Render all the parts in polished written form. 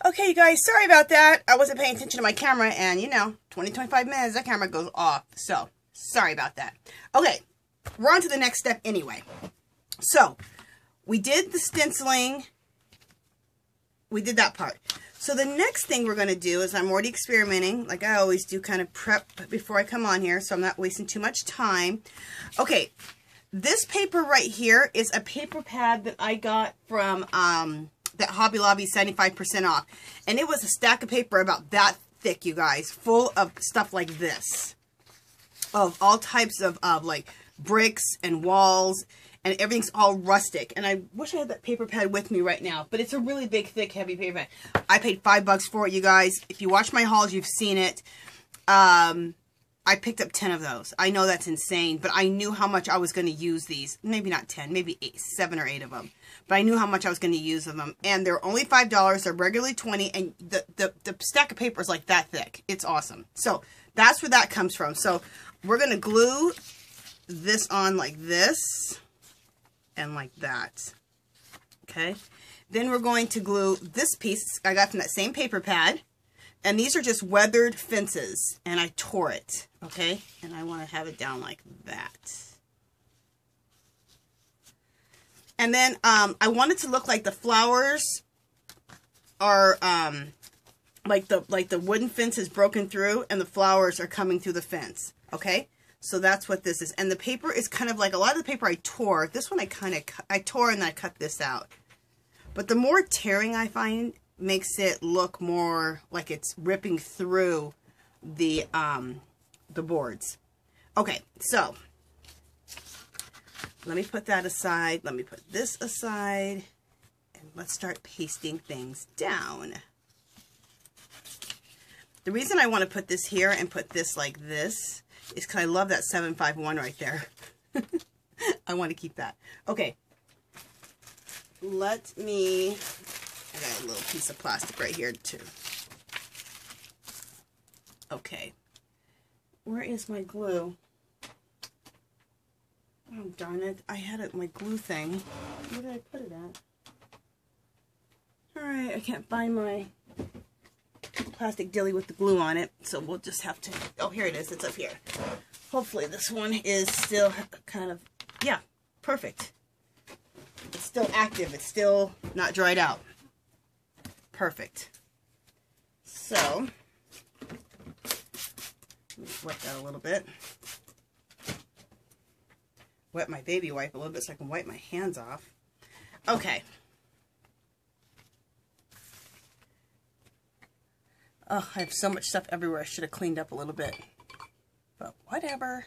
Okay, you guys, sorry about that. I wasn't paying attention to my camera, and you know, 20-25 minutes, that camera goes off. So, sorry about that. Okay, we're on to the next step anyway. So, we did the stenciling. We did that part. So, the next thing we're going to do is I'm already experimenting, like I always do, kind of prep before I come on here, so I'm not wasting too much time. Okay, this paper right here is a paper pad that I got from, that Hobby Lobby 75% off. And it was a stack of paper about that thick, you guys, full of stuff like this. Of all types of like bricks and walls, and everything's all rustic. And I wish I had that paper pad with me right now, but it's a really big, thick, heavy paper pad. I paid $5 for it, you guys. If you watch my hauls, you've seen it. I picked up 10 of those. I know that's insane, but I knew how much I was going to use these. Maybe not 10, maybe 7 or 8 of them. But I knew how much I was going to use of them. And they're only $5. They're regularly $20, and the stack of paper is like that thick. It's awesome. So that's where that comes from. So we're going to glue this on like this and like that. Okay. Then we're going to glue this piece I got from that same paper pad. And these are just weathered fences, and I tore it, okay? And I want to have it down like that. And then I want it to look like the flowers are like the wooden fence is broken through, and the flowers are coming through the fence, okay? So that's what this is. And the paper is kind of like a lot of the paper I tore. This one I tore and then I cut this out. But the more tearing I find makes it look more like it's ripping through the boards. Okay, so let me put that aside. Let me put this aside, and let's start pasting things down. The reason I want to put this here and put this like this is because I love that 751 right there. I want to keep that. Okay, let me. I got a little piece of plastic right here, too. Okay. Where is my glue? Oh, darn it. I had it, my glue thing. Where did I put it at? Alright, I can't find my plastic dilly with the glue on it, so we'll just have to... Oh, here it is. It's up here. Hopefully this one is still kind of... Yeah, perfect. It's still active. It's still not dried out. Perfect. So, let me wet that a little bit. Wet my baby wipe a little bit so I can wipe my hands off. Okay. Oh, I have so much stuff everywhere. I should have cleaned up a little bit. But whatever.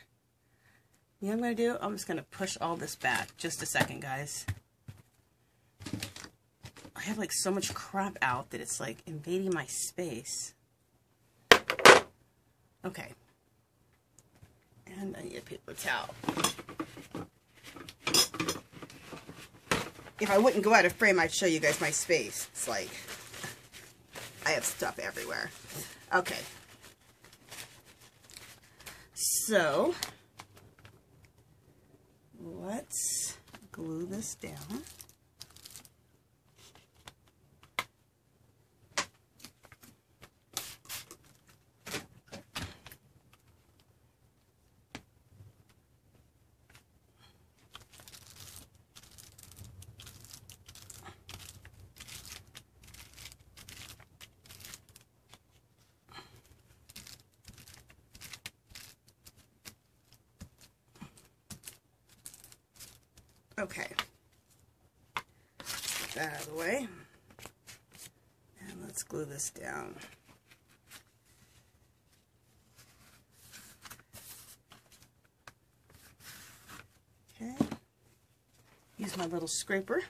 You know what I'm going to do? I'm just going to push all this back. Just a second, guys. I have like so much crap out that it's like invading my space. Okay. And I need a paper towel. If I wouldn't go out of frame, I'd show you guys my space. It's like, I have stuff everywhere. Okay. So, let's glue this down. Okay, get that out of the way, and let's glue this down. Okay, use my little scraper.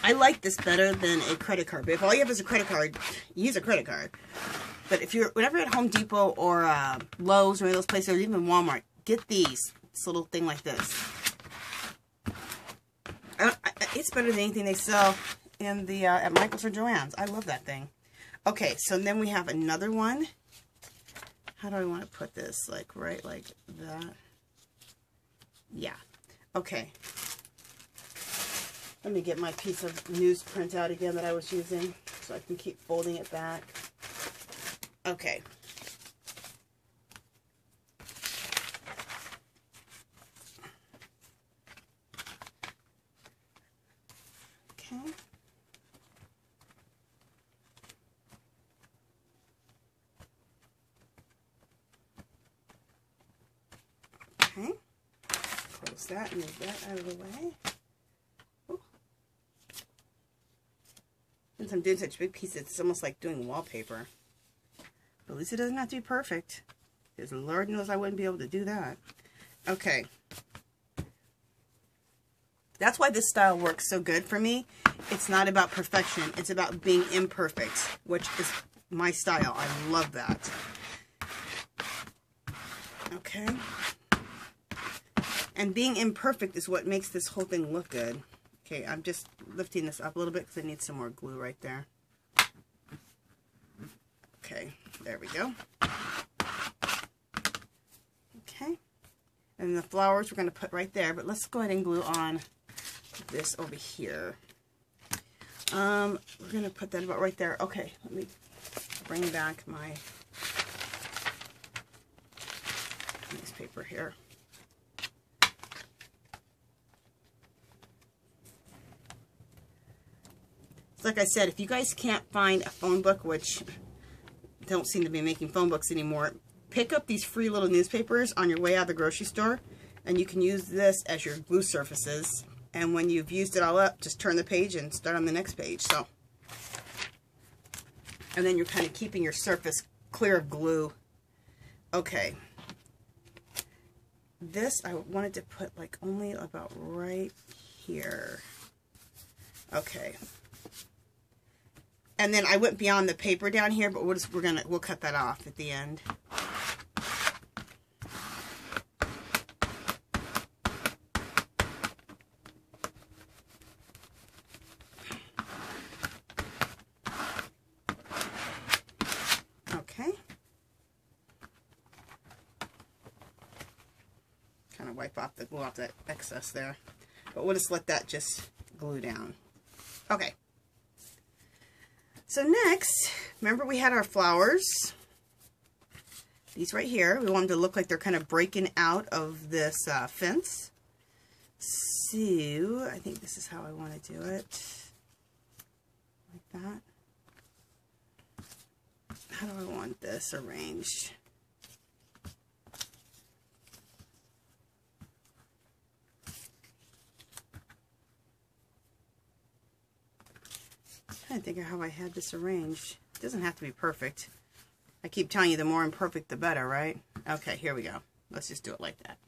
I like this better than a credit card, but if all you have is a credit card, use a credit card. But if you're, whenever at Home Depot or Lowe's or any of those places, or even Walmart, get these. This little thing like this. It's better than anything they sell in the at Michael's or Joann's. I love that thing. Okay, so then we have another one. How do I want to put this? Like right like that. Yeah. Okay. Let me get my piece of newsprint out again that I was using so I can keep folding it back. Okay. Okay. Okay. Close that and move that out of the way. Ooh. Since I'm doing such big pieces, it's almost like doing wallpaper. But at least it doesn't have to be perfect, because Lord knows I wouldn't be able to do that. Okay. That's why this style works so good for me. It's not about perfection. It's about being imperfect, which is my style. I love that. Okay. And being imperfect is what makes this whole thing look good. Okay, I'm just lifting this up a little bit because I need some more glue right there. Okay, there we go. Okay. And the flowers we're going to put right there, but let's go ahead and glue on this over here. We're going to put that about right there. Okay, let me bring back my newspaper here. Like I said, if you guys can't find a phone book, which don't seem to be making phone books anymore, pick up these free little newspapers on your way out of the grocery store, and you can use this as your glue surfaces. And when you've used it all up, just turn the page and start on the next page. So, and then you're kind of keeping your surface clear of glue. Okay. This I wanted to put like only about right here. Okay. And then I went beyond the paper down here, but we'll cut that off at the end. Okay. Kind of wipe off the glue off that excess there. But we'll just let that just glue down. Okay. So next, remember we had our flowers, these right here. We want them to look like they're kind of breaking out of this fence. So, I think this is how I want to do it, like that. How do I want this arranged? I'm trying to think of how I had this arranged. It doesn't have to be perfect. I keep telling you the more imperfect the better, right? Okay, here we go. Let's just do it like that.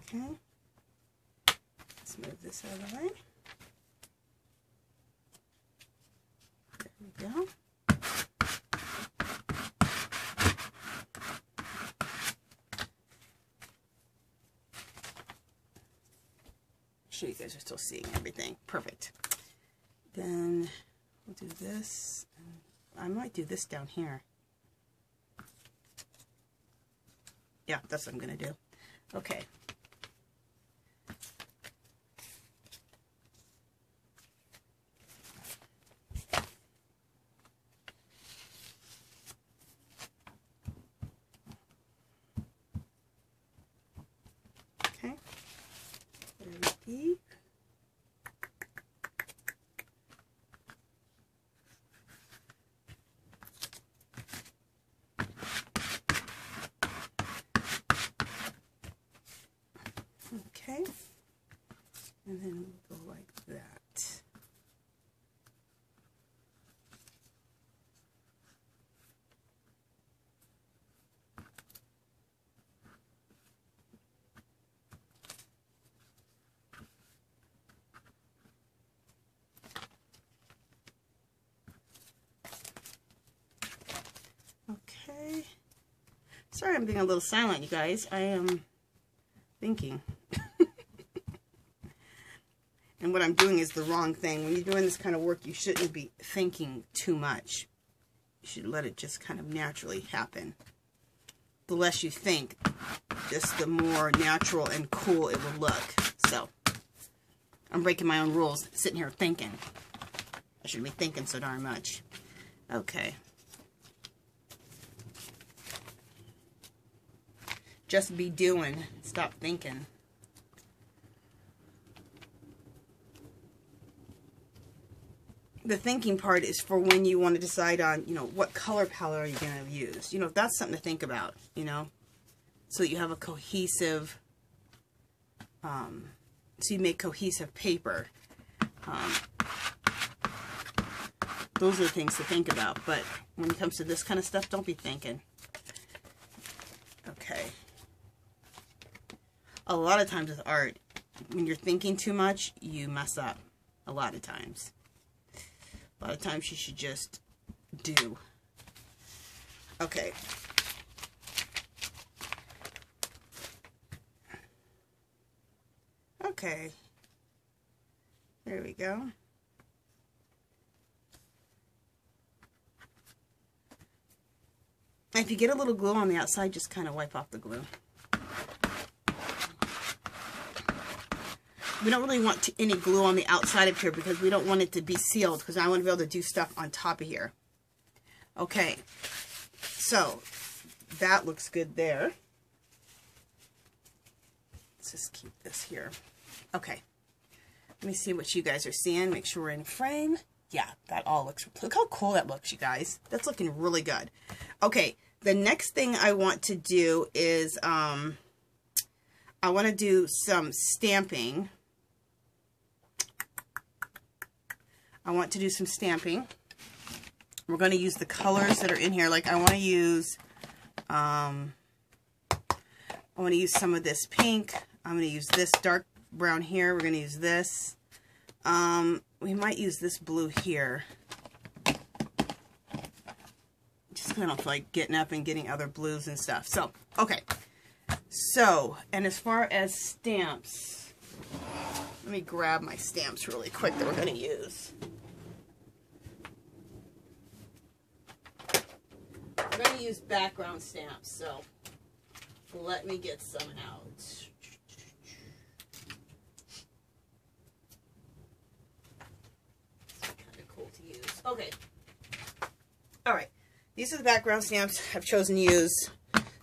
Okay. Let's move this out of the way. There we go. Sure you guys are still seeing everything. Perfect. Then we'll do this. I might do this down here. Yeah, that's what I'm going to do. Okay. Okay. Very deep. Okay, and then we'll go like that. Okay. Sorry I'm being a little silent, you guys. I am thinking. And what I'm doing is the wrong thing. When you're doing this kind of work, you shouldn't be thinking too much. You should let it just kind of naturally happen. The less you think, just the more natural and cool it will look. So, I'm breaking my own rules, sitting here thinking. I shouldn't be thinking so darn much. Okay. Just be doing. Stop thinking. The thinking part is for when you want to decide on, you know, what color palette are you going to use. You know, that's something to think about, you know, so that you have a cohesive, so you make cohesive paper. Those are things to think about, but when it comes to this kind of stuff, don't be thinking. Okay. A lot of times with art, when you're thinking too much, you mess up. A lot of times. A lot of times you should just do. Okay. Okay. There we go. If you get a little glue on the outside, just kind of wipe off the glue. We don't really want any glue on the outside of here because we don't want it to be sealed, because I want to be able to do stuff on top of here. Okay, so that looks good there. Let's just keep this here. Okay, let me see what you guys are seeing. Make sure we're in frame. Yeah, that all looks, look how cool that looks, you guys. That's looking really good. Okay, the next thing I want to do is, I want to do some stamping. I want to do some stamping. We're going to use the colors that are in here. Like I want to use some of this pink. I'm going to use this dark brown here. We're going to use this. We might use this blue here. Just kind of like getting up and getting other blues and stuff. So, okay. So, and as far as stamps, let me grab my stamps really quick that we're going to use. We're going to use background stamps, so let me get some out. Kind of cool to use. Okay. All right. These are the background stamps. I've chosen to use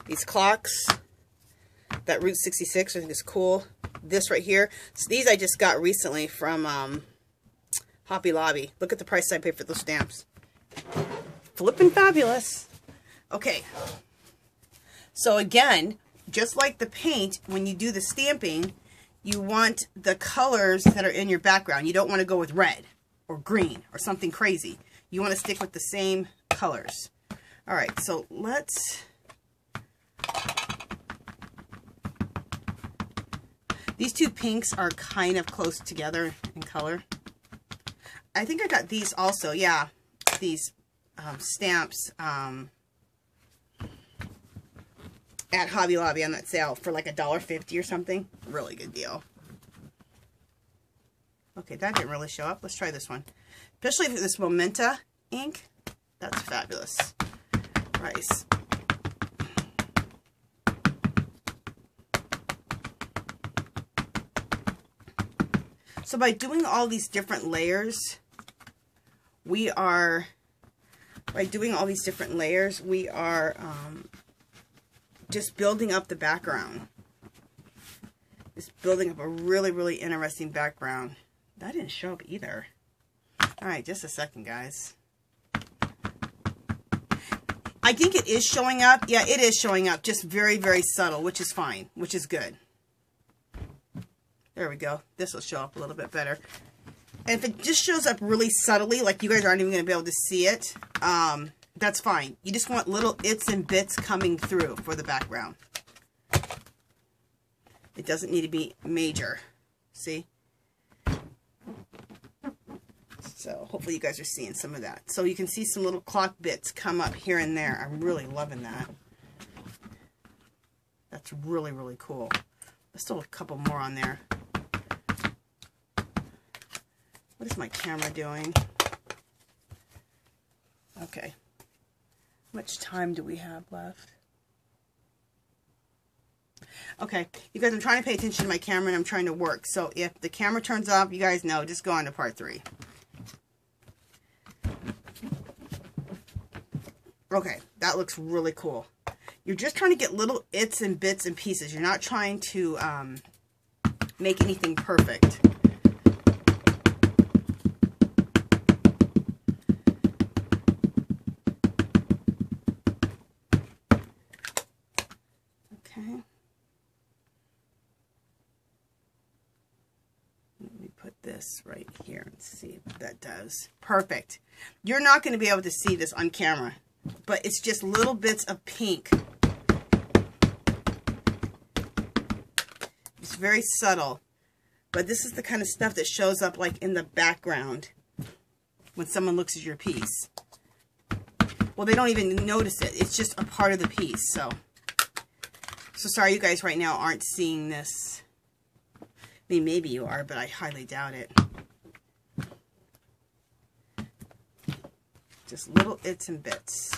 these clocks. That Route 66 I think is cool. This right here. So these I just got recently from Hobby Lobby. Look at the price I paid for those stamps. Flippin' fabulous. Okay. So again, just like the paint, when you do the stamping, you want the colors that are in your background. You don't want to go with red or green or something crazy. You want to stick with the same colors. All right, so let's... These two pinks are kind of close together in color. I think I got these also, yeah. These stamps at Hobby Lobby on that sale for like $1.50 or something. Really good deal. Okay, that didn't really show up. Let's try this one. Especially this Momenta ink. That's fabulous. Price. So by doing all these different layers, we are just building up the background. Just building up a really, really interesting background. That didn't show up either. Alright, just a second, guys. I think it is showing up. Yeah, it is showing up. Just very, very subtle, which is fine, which is good. There we go. This will show up a little bit better. And if it just shows up really subtly, like you guys aren't even going to be able to see it, that's fine. You just want little its and bits coming through for the background. It doesn't need to be major. See? So hopefully you guys are seeing some of that. So you can see some little clock bits come up here and there. I'm really loving that. That's really, really cool. There's still a couple more on there. What is my camera doing? Okay. How much time do we have left? Okay, you guys, I'm trying to pay attention to my camera and I'm trying to work. So if the camera turns off, you guys know, just go on to part 3. Okay, that looks really cool. You're just trying to get little its and bits and pieces. You're not trying to make anything perfect. Okay. Let me put this right here and see what that does. Perfect. You're not going to be able to see this on camera, but it's just little bits of pink. It's very subtle, but this is the kind of stuff that shows up like in the background when someone looks at your piece. Well, they don't even notice it. It's just a part of the piece. So sorry you guys right now aren't seeing this. I mean, maybe you are, but I highly doubt it. Just little its and bits.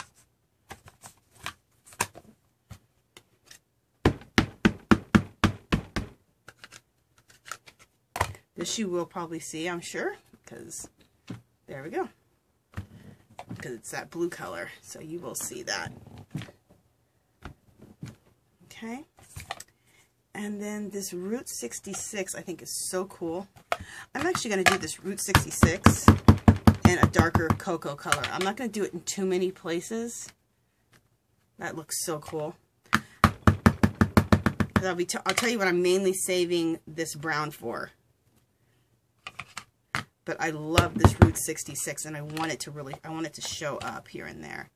This you will probably see, I'm sure, because there we go. Because it's that blue color, so you will see that. Okay. And then this Route 66 I think is so cool. I'm actually going to do this Route 66 in a darker cocoa color. I'm not going to do it in too many places. That looks so cool. I'll tell you what I'm mainly saving this brown for. But I love this Route 66 and I want it to show up here and there.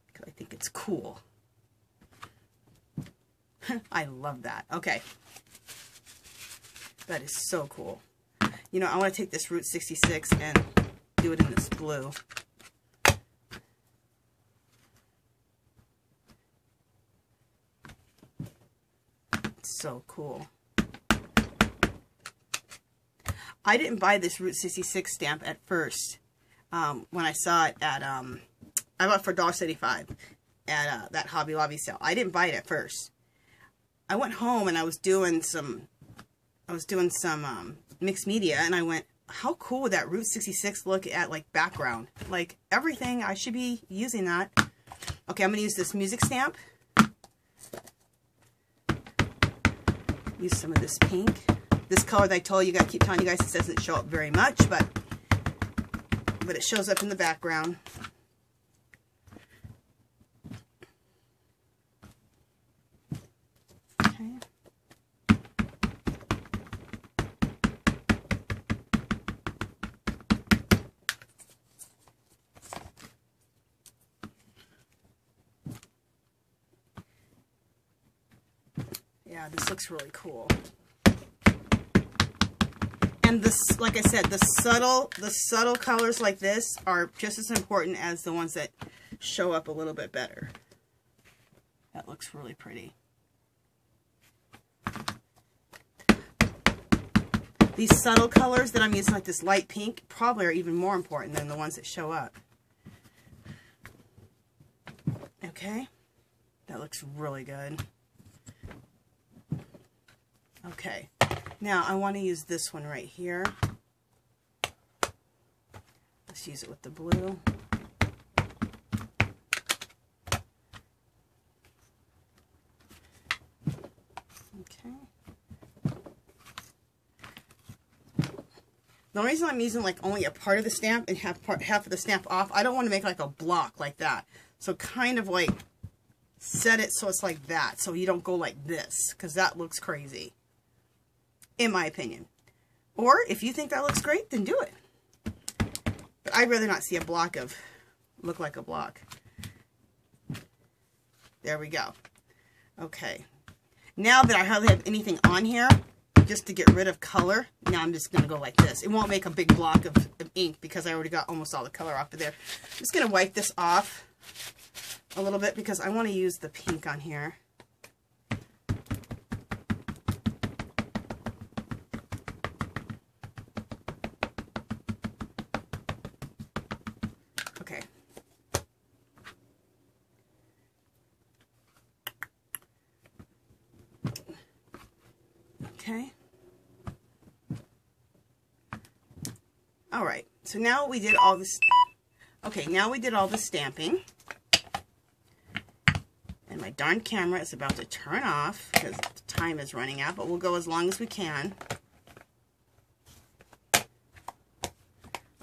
Because I think it's cool. I love that. Okay. That is so cool. You know, I want to take this Route 66 and do it in this blue. It's so cool. I didn't buy this Route 66 stamp at first. When I saw it at, I bought it for $1.75 at that Hobby Lobby sale. I didn't buy it at first. I went home and I was doing some mixed media, and I went, how cool would that Route 66 look at like background? Like everything, I should be using that. Okay, I'm gonna use this music stamp. Use some of this pink. This color that I told you, keep telling you guys, it doesn't show up very much, but it shows up in the background. Okay. Yeah, this looks really cool. And this, like I said, the subtle colors like this are just as important as the ones that show up a little bit better. That looks really pretty. These subtle colors that I'm using, like this light pink, probably are even more important than the ones that show up. Okay, that looks really good. Okay. Now, I want to use this one right here. Let's use it with the blue. Okay. The only reason I'm using like only a part of the stamp and half of the stamp off, I don't want to make like a block like that. So kind of like set it so it's like that, so you don't go like this, because that looks crazy. In my opinion. Or if you think that looks great, then do it. But I'd rather not see a block look like a block. There we go. Okay. Now that I hardly have anything on here, just to get rid of color, now I'm just going to go like this. It won't make a big block of ink because I already got almost all the color off of there. I'm just going to wipe this off a little bit because I want to use the pink on here. Okay. All right. So now we did all this. Okay, now we did all the stamping. And my darn camera is about to turn off because the time is running out, but we'll go as long as we can.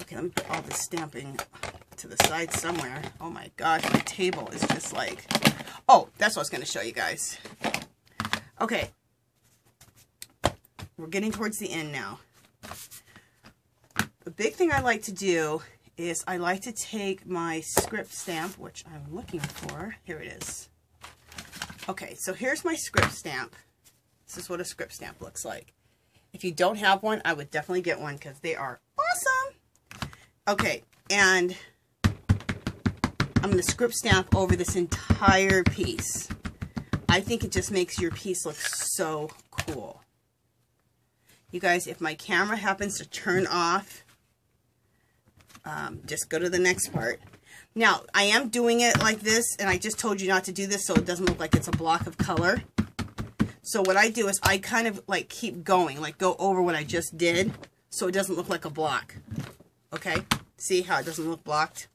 Okay, let me put all this stamping to the side somewhere. Oh my gosh, my table is just like... Oh, that's what I was going to show you guys. Okay. We're getting towards the end now. The big thing I like to do is I like to take my script stamp, which I'm looking for. Here it is. Okay, so here's my script stamp. This is what a script stamp looks like. If you don't have one, I would definitely get one because they are awesome. Okay, and I'm going to script stamp over this entire piece. I think it just makes your piece look so cool. You guys, if my camera happens to turn off, just go to the next part. Now, I am doing it like this, and I just told you not to do this so it doesn't look like it's a block of color. So what I do is I kind of like keep going, like go over what I just did so it doesn't look like a block. Okay? See how it doesn't look blocked?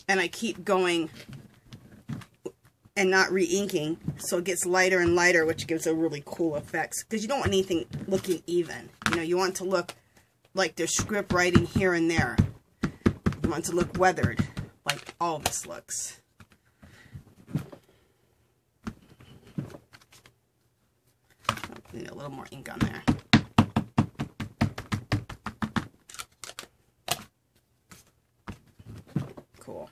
And I keep going and not re-inking so it gets lighter and lighter, which gives a really cool effect. Because you don't want anything looking even. You know, you want it to look like there's script writing here and there. You want it to look weathered, like all this looks. Need a little more ink on there. Cool.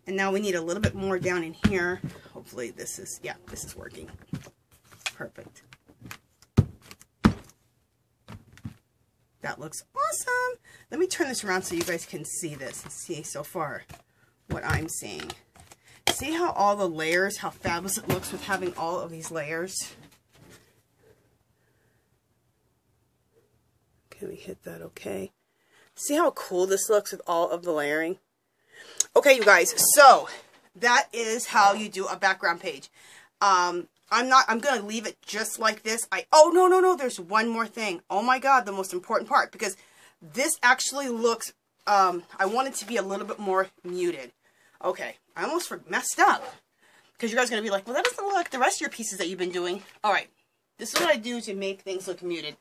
And now we need a little bit more down in here. Hopefully this is, yeah, this is working. Perfect. That looks awesome. Let me turn this around so you guys can see this and see so far what I'm seeing. See how all the layers, how fabulous it looks with having all of these layers? Can we hit that okay? See how cool this looks with all of the layering? Okay, you guys, so that is how you do a background page. I'm going to leave it just like this. Oh, no, there's one more thing. Oh my God, the most important part, because this actually looks, I want it to be a little bit more muted. Okay, I almost messed up, because you guys are going to be like, well, that doesn't look like the rest of your pieces that you've been doing. All right, this is what I do to make things look muted.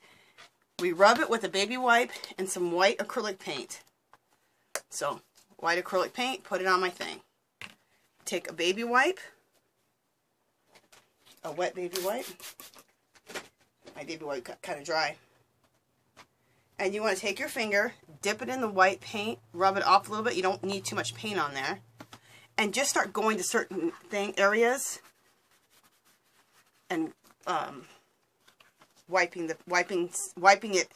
We rub it with a baby wipe and some white acrylic paint. So, white acrylic paint, put it on my thing. Take a baby wipe. A wet baby wipe. My baby wipe got kind of dry. And you want to take your finger, dip it in the white paint, rub it off a little bit. You don't need too much paint on there. And just start going to certain areas and wiping it,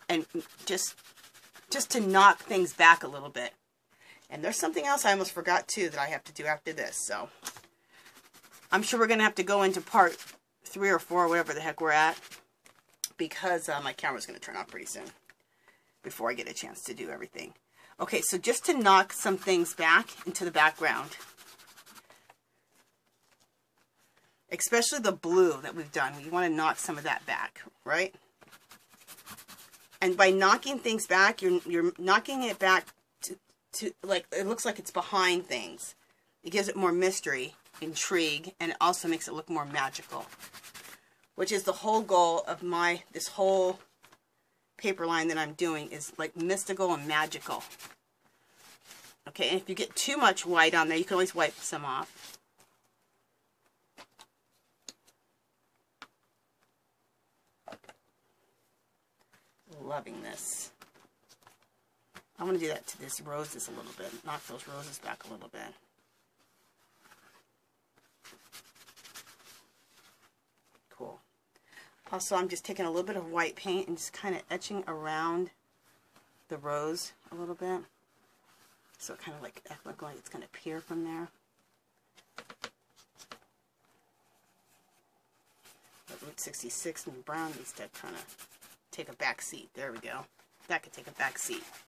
and just to knock things back a little bit. And there's something else I almost forgot too that I have to do after this. So I'm sure we're going to have to go into part 3 or 4, whatever the heck we're at, because my camera's going to turn off pretty soon before I get a chance to do everything. Okay, so just to knock some things back into the background, especially the blue that we've done, you want to knock some of that back, right? And by knocking things back, you're knocking it back to like, it looks like it's behind things. It gives it more mystery, intrigue, and it also makes it look more magical, which is the whole goal of this whole paper line that I'm doing, is like mystical and magical. Okay, and if you get too much white on there, you can always wipe some off. Loving this. I want to do that to this roses a little bit. Knock those roses back a little bit. Cool. Also, I'm just taking a little bit of white paint and just kind of etching around the rose a little bit. So it kind of like looks like it's going to appear from there. But Route 66 and brown needs to kind of take a back seat. There we go. That could take a back seat.